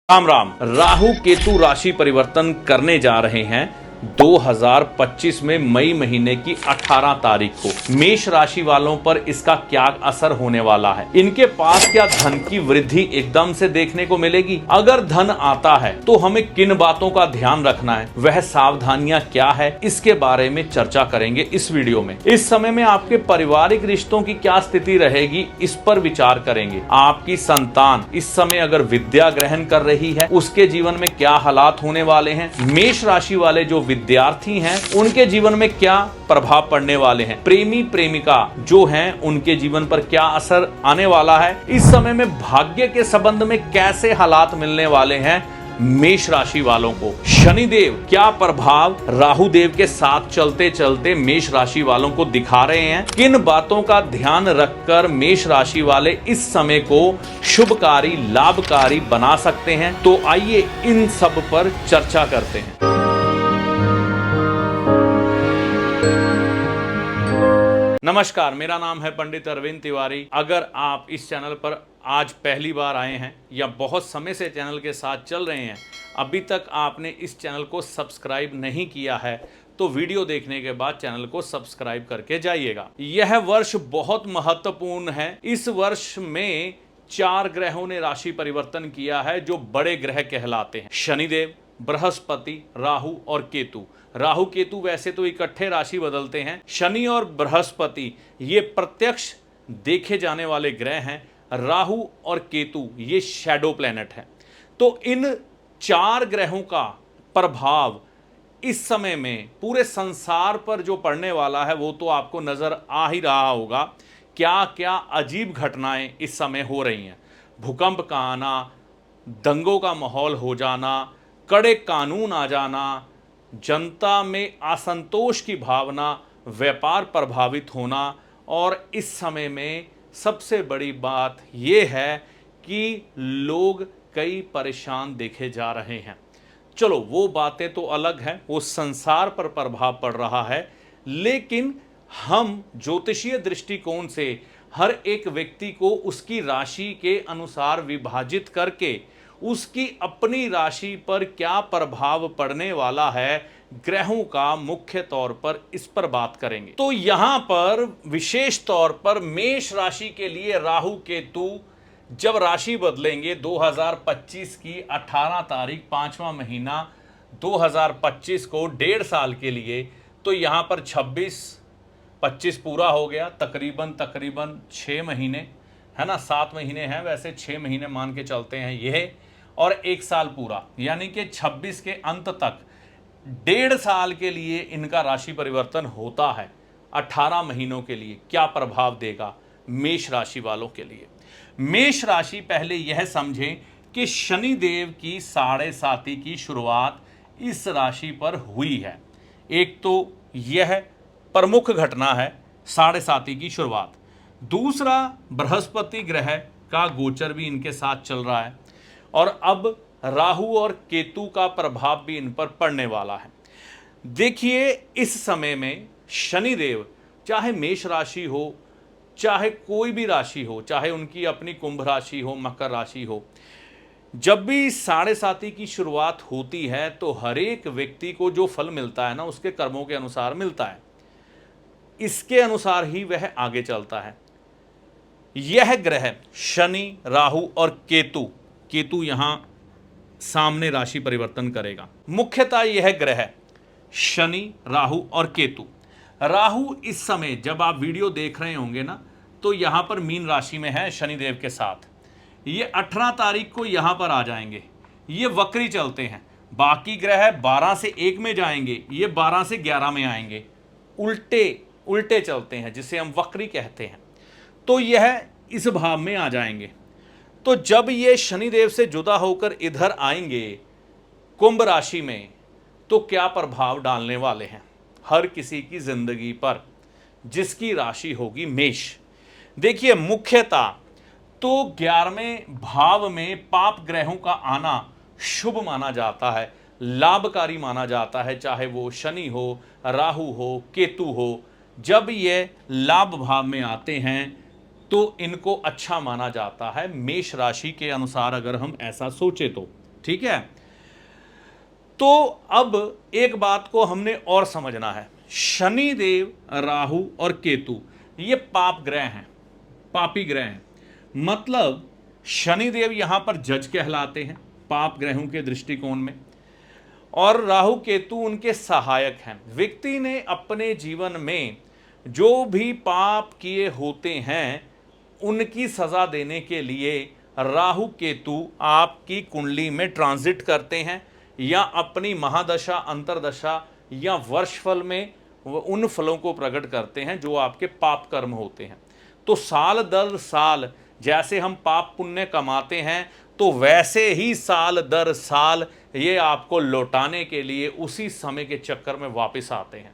राम राम। राहु केतु राशि परिवर्तन करने जा रहे हैं 2025 में मई महीने की 18 तारीख को। मेष राशि वालों पर इसका क्या असर होने वाला है? इनके पास क्या धन की वृद्धि एकदम से देखने को मिलेगी? अगर धन आता है तो हमें किन बातों का ध्यान रखना है, वह सावधानियां क्या है, इसके बारे में चर्चा करेंगे इस वीडियो में। इस समय में आपके पारिवारिक रिश्तों की क्या स्थिति रहेगी, इस पर विचार करेंगे। आपकी संतान इस समय अगर विद्या ग्रहण कर रही है, उसके जीवन में क्या हालात होने वाले हैं? मेष राशि वाले जो विद्यार्थी हैं, उनके जीवन में क्या प्रभाव पड़ने वाले हैं? प्रेमी प्रेमिका जो हैं, उनके जीवन पर क्या असर आने वाला है? इस समय में भाग्य के संबंध में कैसे हालात मिलने वाले हैं मेष राशि वालों को? शनिदेव क्या प्रभाव राहु देव के साथ चलते चलते मेष राशि वालों को दिखा रहे हैं? किन बातों का ध्यान रखकर मेष राशि वाले इस समय को शुभकारी लाभकारी बना सकते हैं? तो आइए इन सब पर चर्चा करते हैं। नमस्कार, मेरा नाम है पंडित अरविंद तिवारी। अगर आप इस चैनल पर आज पहली बार आए हैं या बहुत समय से चैनल के साथ चल रहे हैं, अभी तक आपने इस चैनल को सब्सक्राइब नहीं किया है, तो वीडियो देखने के बाद चैनल को सब्सक्राइब करके जाइएगा। यह वर्ष बहुत महत्वपूर्ण है। इस वर्ष में 4 ग्रहों ने राशि परिवर्तन किया है जो बड़े ग्रह कहलाते हैं। शनिदेव, बृहस्पति, राहु और केतु। राहु केतु वैसे तो इकट्ठे राशि बदलते हैं। शनि और बृहस्पति ये प्रत्यक्ष देखे जाने वाले ग्रह हैं। राहु और केतु ये शैडो प्लैनेट हैं। तो इन 4 ग्रहों का प्रभाव इस समय में पूरे संसार पर जो पड़ने वाला है वो तो आपको नजर आ ही रहा होगा। क्या क्या अजीब घटनाएं इस समय हो रही हैं। भूकंप का आना, दंगों का माहौल हो जाना, कड़े कानून आ जाना, जनता में असंतोष की भावना, व्यापार प्रभावित होना, और इस समय में सबसे बड़ी बात यह है कि लोग कई परेशान देखे जा रहे हैं। चलो वो बातें तो अलग हैं, वो संसार पर प्रभाव पड़ रहा है, लेकिन हम ज्योतिषीय दृष्टिकोण से हर एक व्यक्ति को उसकी राशि के अनुसार विभाजित करके उसकी अपनी राशि पर क्या प्रभाव पड़ने वाला है ग्रहों का, मुख्य तौर पर इस पर बात करेंगे। तो यहां पर विशेष तौर पर मेष राशि के लिए राहु केतु जब राशि बदलेंगे 2025 की 18 तारीख 5वां महीना 2025 को 1.5 साल के लिए, तो यहां पर 26-25 पूरा हो गया, तकरीबन 6 महीने है ना, 7 महीने हैं वैसे, 6 महीने मान के चलते हैं ये, और 1 साल पूरा, यानी कि 26 के अंत तक 1.5 साल के लिए इनका राशि परिवर्तन होता है। 18 महीनों के लिए क्या प्रभाव देगा मेष राशि वालों के लिए? मेष राशि पहले यह समझें कि शनि देव की 7.5 की शुरुआत इस राशि पर हुई है। एक तो यह प्रमुख घटना है 7.5 की शुरुआत। दूसरा, बृहस्पति ग्रह का गोचर भी इनके साथ चल रहा है, और अब राहु और केतु का प्रभाव भी इन पर पड़ने वाला है। देखिए, इस समय में शनिदेव चाहे मेष राशि हो, चाहे कोई भी राशि हो, चाहे उनकी अपनी कुंभ राशि हो, मकर राशि हो, जब भी 7.5 की शुरुआत होती है तो हर एक व्यक्ति को जो फल मिलता है ना, उसके कर्मों के अनुसार मिलता है, इसके अनुसार ही वह आगे चलता है। यह ग्रह शनि, राहु और केतु यहां सामने राशि परिवर्तन करेगा। मुख्यतः यह ग्रह शनि, राहु और केतु। राहु इस समय जब आप वीडियो देख रहे होंगे ना, तो यहां पर मीन राशि में है शनिदेव के साथ। ये 18 तारीख को यहां पर आ जाएंगे। ये वक्री चलते हैं। बाकी ग्रह 12 से 1 में जाएंगे, ये 12 से 11 में आएंगे। उल्टे चलते हैं, जिसे हम वक्री कहते हैं। तो यह इस भाव में आ जाएंगे। तो जब ये शनिदेव से जुदा होकर इधर आएंगे कुंभ राशि में, तो क्या प्रभाव डालने वाले हैं हर किसी की जिंदगी पर जिसकी राशि होगी मेष। देखिए, मुख्यतः तो 11वें भाव में पाप ग्रहों का आना शुभ माना जाता है, लाभकारी माना जाता है, चाहे वो शनि हो, राहु हो, केतु हो। जब ये लाभ भाव में आते हैं तो इनको अच्छा माना जाता है मेष राशि के अनुसार, अगर हम ऐसा सोचे तो। ठीक है। तो अब एक बात को हमने और समझना है, शनि देव, राहु और केतु ये पाप ग्रह हैं, पापी ग्रह हैं। मतलब शनि देव यहां पर जज कहलाते हैं पाप ग्रहों के दृष्टिकोण में, और राहु केतु उनके सहायक हैं। व्यक्ति ने अपने जीवन में जो भी पाप किए होते हैं उनकी सजा देने के लिए राहु केतु आपकी कुंडली में ट्रांजिट करते हैं, या अपनी महादशा, अंतरदशा या वर्षफल में उन फलों को प्रकट करते हैं जो आपके पाप कर्म होते हैं। तो साल दर साल जैसे हम पाप पुण्य कमाते हैं, तो वैसे ही साल दर साल ये आपको लौटाने के लिए उसी समय के चक्कर में वापस आते हैं।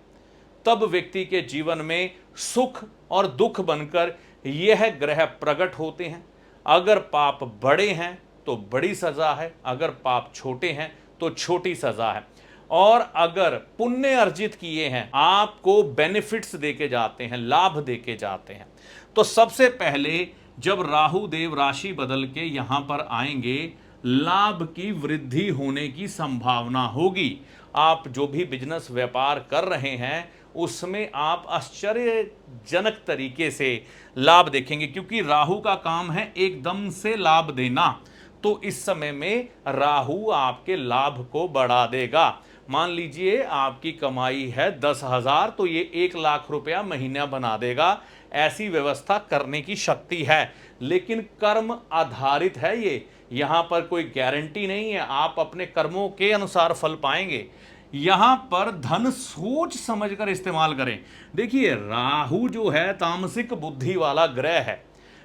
तब व्यक्ति के जीवन में सुख और दुख बनकर यह ग्रह प्रकट होते हैं। अगर पाप बड़े हैं तो बड़ी सजा है, अगर पाप छोटे हैं तो छोटी सजा है। और अगर पुण्य अर्जित किए हैं आपको बेनिफिट्स देके जाते हैं, लाभ देके जाते हैं। तो सबसे पहले जब राहु देव राशि बदल के यहां पर आएंगे, लाभ की वृद्धि होने की संभावना होगी। आप जो भी बिजनेस व्यापार कर रहे हैं उसमें आप आश्चर्यजनक तरीके से लाभ देखेंगे, क्योंकि राहु का काम है एकदम से लाभ देना। तो इस समय में राहु आपके लाभ को बढ़ा देगा। मान लीजिए आपकी कमाई है 10,000, तो ये 1,00,000 रुपया महीना बना देगा। ऐसी व्यवस्था करने की शक्ति है, लेकिन कर्म आधारित है ये, यहां पर कोई गारंटी नहीं है। आप अपने कर्मों के अनुसार फल पाएंगे। यहां पर धन सोच समझकर इस्तेमाल करें। देखिए राहु जो है तामसिक बुद्धि वाला ग्रह है।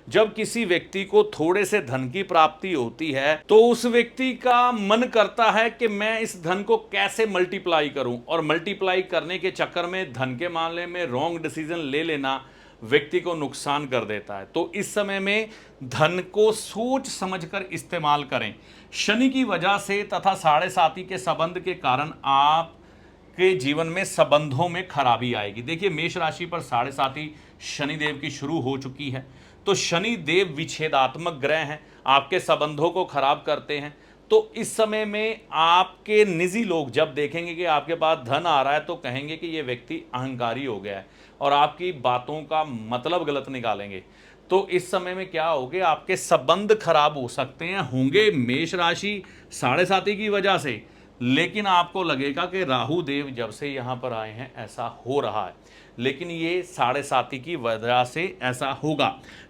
जब किसी व्यक्ति को थोड़े से धन की प्राप्ति होती है तो उस व्यक्ति का मन करता है कि मैं इस धन को कैसे मल्टीप्लाई करूं, और मल्टीप्लाई करने के चक्कर में धन के मामले में रॉन्ग डिसीजन ले लेना व्यक्ति को नुकसान कर देता है। तो इस समय में धन को सोच समझकर इस्तेमाल करें। शनि की वजह से तथा 7.5 के संबंध के कारण आपके जीवन में संबंधों में खराबी आएगी। देखिए मेष राशि पर 7.5 शनि देव की शुरू हो चुकी है। तो शनि देव विच्छेदात्मक ग्रह हैं, आपके संबंधों को खराब करते हैं। तो इस समय में आपके निजी लोग जब देखेंगे कि आपके पास धन आ रहा है तो कहेंगे कि ये व्यक्ति अहंकारी हो गया है, और आपकी बातों का मतलब गलत निकालेंगे। तो इस समय में क्या होगे, आपके संबंध खराब हो सकते हैं, होंगे मेष राशि 7.5 की वजह से। लेकिन आपको लगेगा कि राहु देव जब से यहाँ पर आए हैं ऐसा हो रहा है, लेकिन ये 7.5 की वजह से ऐसा होगा।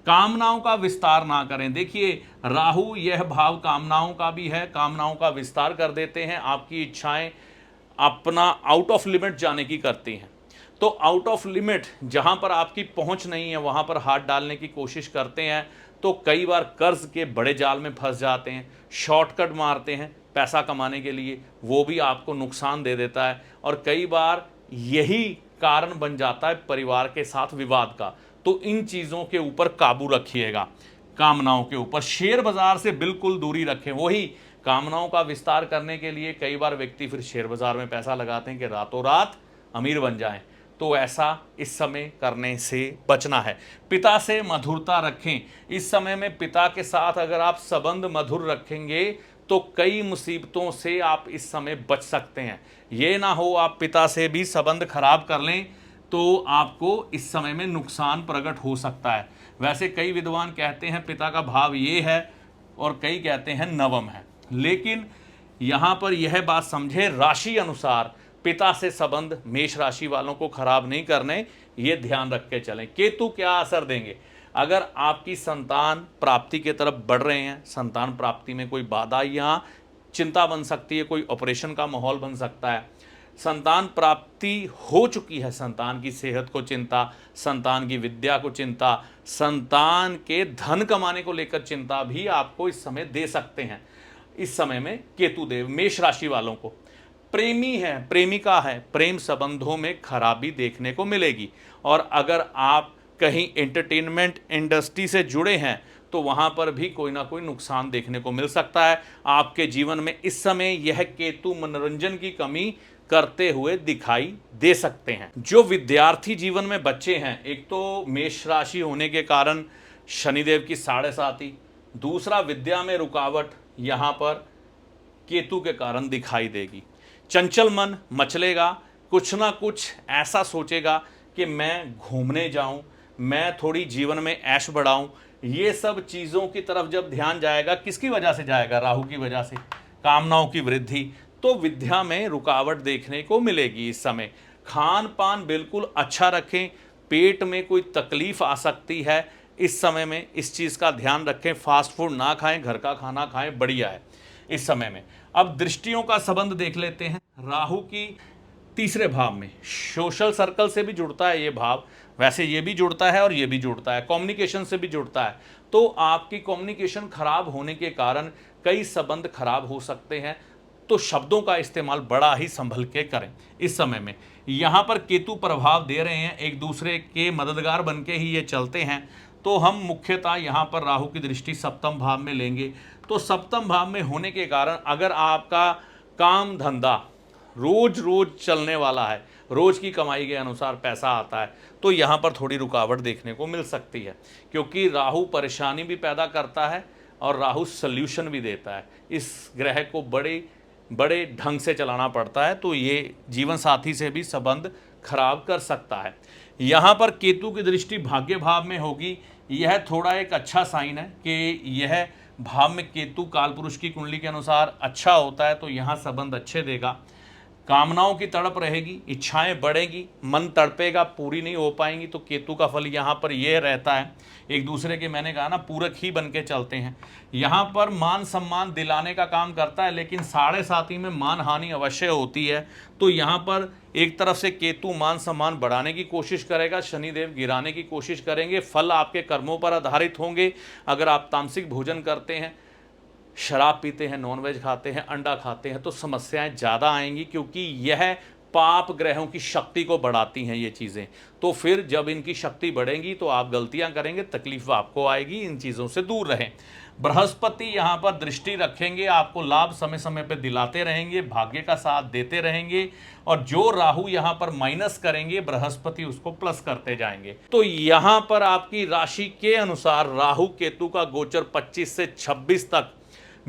कामनाओं का विस्तार ना करें। देखिए राहु यह भाव कामनाओं का भी है, कामनाओं का विस्तार कर देते हैं। आपकी इच्छाएं अपना आउट ऑफ लिमिट जाने की करती हैं। तो आउट ऑफ लिमिट जहां पर आपकी पहुंच नहीं है वहां पर हाथ डालने की कोशिश करते हैं, तो कई बार कर्ज के बड़े जाल में फंस जाते हैं, शॉर्टकट मारते हैं पैसा कमाने के लिए, वो भी आपको नुकसान दे देता है। और कई बार यही कारण बन जाता है परिवार के साथ विवाद का। तो इन चीज़ों के ऊपर काबू रखिएगा। कामनाओं के ऊपर शेयर बाजार से बिल्कुल दूरी रखें। वही कामनाओं का विस्तार करने के लिए कई बार व्यक्ति फिर शेयर बाजार में पैसा लगाते हैं कि रातों रात अमीर बन जाएं। तो ऐसा इस समय करने से बचना है। पिता से मधुरता रखें। इस समय में पिता के साथ अगर आप संबंध मधुर रखेंगे तो कई मुसीबतों से आप इस समय बच सकते हैं। ये ना हो आप पिता से भी संबंध खराब कर लें तो आपको इस समय में नुकसान प्रकट हो सकता है। वैसे कई विद्वान कहते हैं पिता का भाव ये है, और कई कहते हैं नवम है। लेकिन यहाँ पर यह बात समझे, राशि अनुसार पिता से संबंध मेष राशि वालों को खराब नहीं करने, ये ध्यान रख के चलें। केतु क्या असर देंगे, अगर आपकी संतान प्राप्ति के तरफ बढ़ रहे हैं, संतान प्राप्ति में कोई बाधा या चिंता बन सकती है, कोई ऑपरेशन का माहौल बन सकता है। संतान प्राप्ति हो चुकी है, संतान की सेहत को चिंता, संतान की विद्या को चिंता, संतान के धन कमाने को लेकर चिंता भी आपको इस समय दे सकते हैं। इस समय में केतु देव मेष राशि वालों को, प्रेमी है, प्रेमिका है, प्रेम संबंधों में खराबी देखने को मिलेगी। और अगर आप कहीं एंटरटेनमेंट इंडस्ट्री से जुड़े हैं तो वहां पर भी कोई ना कोई नुकसान देखने को मिल सकता है। आपके जीवन में इस समय यह केतु मनोरंजन की कमी करते हुए दिखाई दे सकते हैं। जो विद्यार्थी जीवन में बच्चे हैं, एक तो मेष राशि होने के कारण शनिदेव की 7.5, दूसरा विद्या में रुकावट, यहाँ पर केतु के कारण दिखाई देगी। चंचल मन मचलेगा, कुछ ना कुछ ऐसा सोचेगा कि मैं घूमने जाऊं, मैं थोड़ी जीवन में ऐश बढ़ाऊं। ये सब चीज़ों की तरफ जब ध्यान जाएगा, किसकी वजह से जाएगा? राहु की वजह से, कामनाओं की वृद्धि। तो विद्या में रुकावट देखने को मिलेगी इस समय। खान पान बिल्कुल अच्छा रखें, पेट में कोई तकलीफ आ सकती है इस समय में, इस चीज़ का ध्यान रखें। फास्ट फूड ना खाएं, घर का खाना खाएं, बढ़िया है इस समय में। अब दृष्टियों का संबंध देख लेते हैं। राहु की तीसरे भाव में, सोशल सर्कल से भी जुड़ता है ये भाव, वैसे ये भी जुड़ता है और ये भी जुड़ता है, कम्युनिकेशन से भी जुड़ता है। तो आपकी कम्युनिकेशन खराब होने के कारण कई संबंध खराब हो सकते हैं, तो शब्दों का इस्तेमाल बड़ा ही संभल के करें इस समय में। यहाँ पर केतु प्रभाव दे रहे हैं, एक दूसरे के मददगार बन के ही ये चलते हैं। तो हम मुख्यतः यहाँ पर राहु की दृष्टि सप्तम भाव में लेंगे। तो सप्तम भाव में होने के कारण अगर आपका काम धंधा रोज रोज चलने वाला है, रोज की कमाई के अनुसार पैसा आता है, तो यहाँ पर थोड़ी रुकावट देखने को मिल सकती है, क्योंकि राहु परेशानी भी पैदा करता है और राहु सल्यूशन भी देता है। इस ग्रह को बड़े बड़े ढंग से चलाना पड़ता है, तो ये जीवन साथी से भी संबंध खराब कर सकता है। यहाँ पर केतु की दृष्टि भाग्य भाव में होगी। यह थोड़ा एक अच्छा साइन है कि यह भाव में केतु कालपुरुष की कुंडली के अनुसार अच्छा होता है, तो यहाँ संबंध अच्छे देगा। कामनाओं की तड़प रहेगी, इच्छाएं बढ़ेगी, मन तड़पेगा, पूरी नहीं हो पाएंगी। तो केतु का फल यहाँ पर यह रहता है, एक दूसरे के, मैंने कहा ना, पूरक ही बन के चलते हैं। यहाँ पर मान सम्मान दिलाने का काम करता है, लेकिन साढ़े साथी में मान हानि अवश्य होती है। तो यहाँ पर एक तरफ से केतु मान सम्मान बढ़ाने की कोशिश करेगा, शनिदेव गिराने की कोशिश करेंगे। फल आपके कर्मों पर आधारित होंगे। अगर आप तामसिक भोजन करते हैं, शराब पीते हैं, नॉनवेज खाते हैं, अंडा खाते हैं, तो समस्याएं ज़्यादा आएंगी, क्योंकि यह पाप ग्रहों की शक्ति को बढ़ाती हैं ये चीज़ें। तो फिर जब इनकी शक्ति बढ़ेगी तो आप गलतियां करेंगे, तकलीफ आपको आएगी। इन चीज़ों से दूर रहें। बृहस्पति यहाँ पर दृष्टि रखेंगे, आपको लाभ समय समय पर दिलाते रहेंगे, भाग्य का साथ देते रहेंगे, और जो राहु यहाँ पर माइनस करेंगे, बृहस्पति उसको प्लस करते जाएंगे। तो यहाँ पर आपकी राशि के अनुसार राहु केतु का गोचर 25 से 26 तक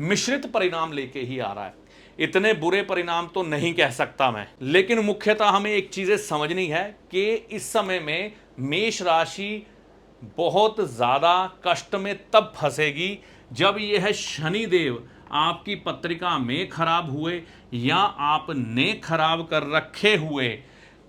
मिश्रित परिणाम लेके ही आ रहा है। इतने बुरे परिणाम तो नहीं कह सकता मैं, लेकिन मुख्यतः हमें एक चीजें समझनी है कि इस समय में मेष राशि बहुत ज्यादा कष्ट में तब फंसेगी जब यह शनिदेव आपकी पत्रिका में खराब हुए, या आपने खराब कर रखे हुए,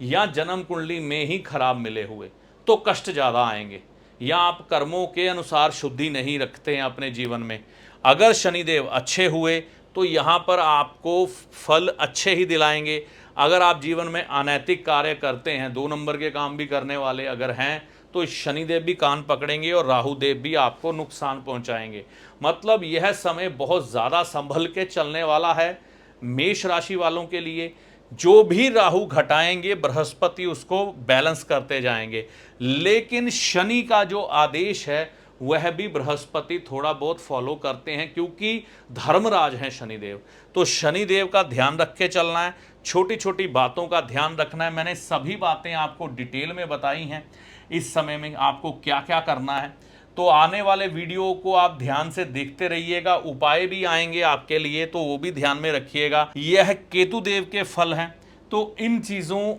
या जन्म कुंडली में ही खराब मिले हुए, तो कष्ट ज्यादा आएंगे। या आप कर्मों के अनुसार शुद्धि नहीं रखते हैं अपने जीवन में। अगर शनिदेव अच्छे हुए तो यहाँ पर आपको फल अच्छे ही दिलाएंगे। अगर आप जीवन में अनैतिक कार्य करते हैं, 2 नंबर के काम भी करने वाले अगर हैं, तो शनिदेव भी कान पकड़ेंगे और राहुदेव भी आपको नुकसान पहुंचाएंगे। मतलब यह समय बहुत ज़्यादा संभल के चलने वाला है मेष राशि वालों के लिए। जो भी राहु घटाएंगे, बृहस्पति उसको बैलेंस करते जाएंगे। लेकिन शनि का जो आदेश है वह भी बृहस्पति थोड़ा बहुत फॉलो करते हैं, क्योंकि धर्मराज हैं शनिदेव। तो शनिदेव का ध्यान रख के चलना है, छोटी छोटी बातों का ध्यान रखना है। मैंने सभी बातें आपको डिटेल में बताई हैं इस समय में आपको क्या क्या करना है। तो आने वाले वीडियो को आप ध्यान से देखते रहिएगा, उपाय भी आएंगे आपके लिए, तो वो भी ध्यान में रखिएगा। यह केतु देव के फल हैं, तो इन चीज़ों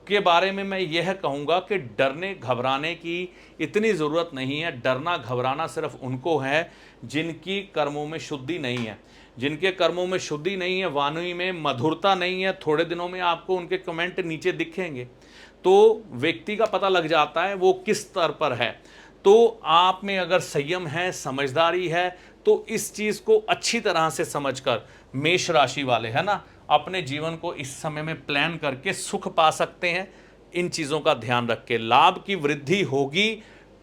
के बारे में मैं यह कहूँगा कि डरने घबराने की इतनी ज़रूरत नहीं है। डरना घबराना सिर्फ उनको है जिनकी कर्मों में शुद्धि नहीं है। जिनके कर्मों में शुद्धि नहीं है, वाणी में मधुरता नहीं है, थोड़े दिनों में आपको उनके कमेंट नीचे दिखेंगे, तो व्यक्ति का पता लग जाता है वो किस स्तर पर है। तो आप में अगर संयम है, समझदारी है, तो इस चीज़ को अच्छी तरह से समझकर मेष राशि वाले, है ना, अपने जीवन को इस समय में प्लान करके सुख पा सकते हैं। इन चीज़ों का ध्यान रख के लाभ की वृद्धि होगी।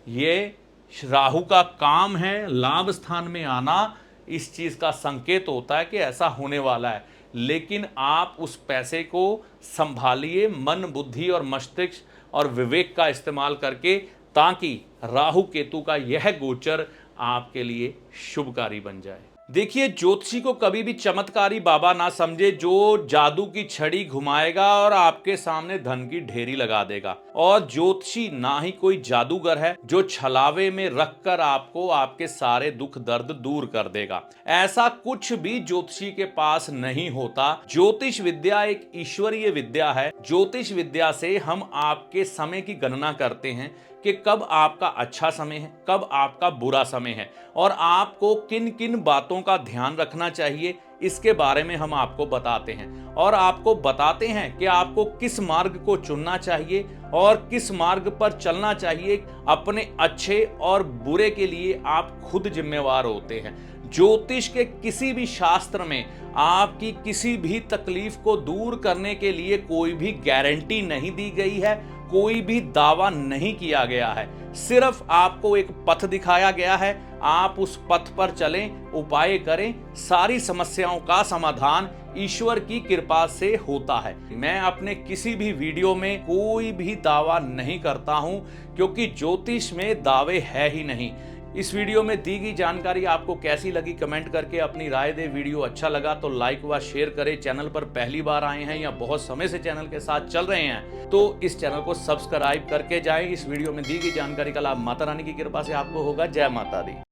ये राहु का काम है, लाभ स्थान में आना इस चीज़ का संकेत होता है कि ऐसा होने वाला है। लेकिन आप उस पैसे को संभालिए मन, बुद्धि और मस्तिष्क और विवेक का इस्तेमाल करके, ताकि राहु केतु का यह गोचर आपके लिए शुभकारी बन जाए। देखिए, ज्योतिषी को कभी भी चमत्कारी बाबा ना समझे जो जादू की छड़ी घुमाएगा और आपके सामने धन की ढेरी लगा देगा। और ज्योतिषी ना ही कोई जादूगर है जो छलावे में रखकर आपको आपके सारे दुख दर्द दूर कर देगा। ऐसा कुछ भी ज्योतिषी के पास नहीं होता। ज्योतिष विद्या एक ईश्वरीय विद्या है। ज्योतिष विद्या से हम आपके समय की गणना करते हैं कि कब आपका अच्छा समय है, कब आपका बुरा समय है और आपको किन किन बातों का ध्यान रखना चाहिए, इसके बारे में हम आपको बताते हैं। और आपको बताते हैं कि आपको किस मार्ग को चुनना चाहिए और किस मार्ग पर चलना चाहिए। अपने अच्छे और बुरे के लिए आप खुद जिम्मेवार होते हैं। ज्योतिष के किसी भी शास्त्र में आपकी किसी भी तकलीफ को दूर करने के लिए कोई भी गारंटी नहीं दी गई है, कोई भी दावा नहीं किया गया है। सिर्फ आपको एक पथ दिखाया गया है, आप उस पथ पर चलें, उपाय करें। सारी समस्याओं का समाधान ईश्वर की कृपा से होता है। मैं अपने किसी भी वीडियो में कोई भी दावा नहीं करता हूं, क्योंकि ज्योतिष में दावे है ही नहीं। इस वीडियो में दी गई जानकारी आपको कैसी लगी कमेंट करके अपनी राय दे। वीडियो अच्छा लगा तो लाइक व शेयर करें। चैनल पर पहली बार आए हैं या बहुत समय से चैनल के साथ चल रहे हैं तो इस चैनल को सब्सक्राइब करके जाएं। इस वीडियो में दी गई जानकारी का लाभ माता रानी की कृपा से आपको होगा। जय माता दी।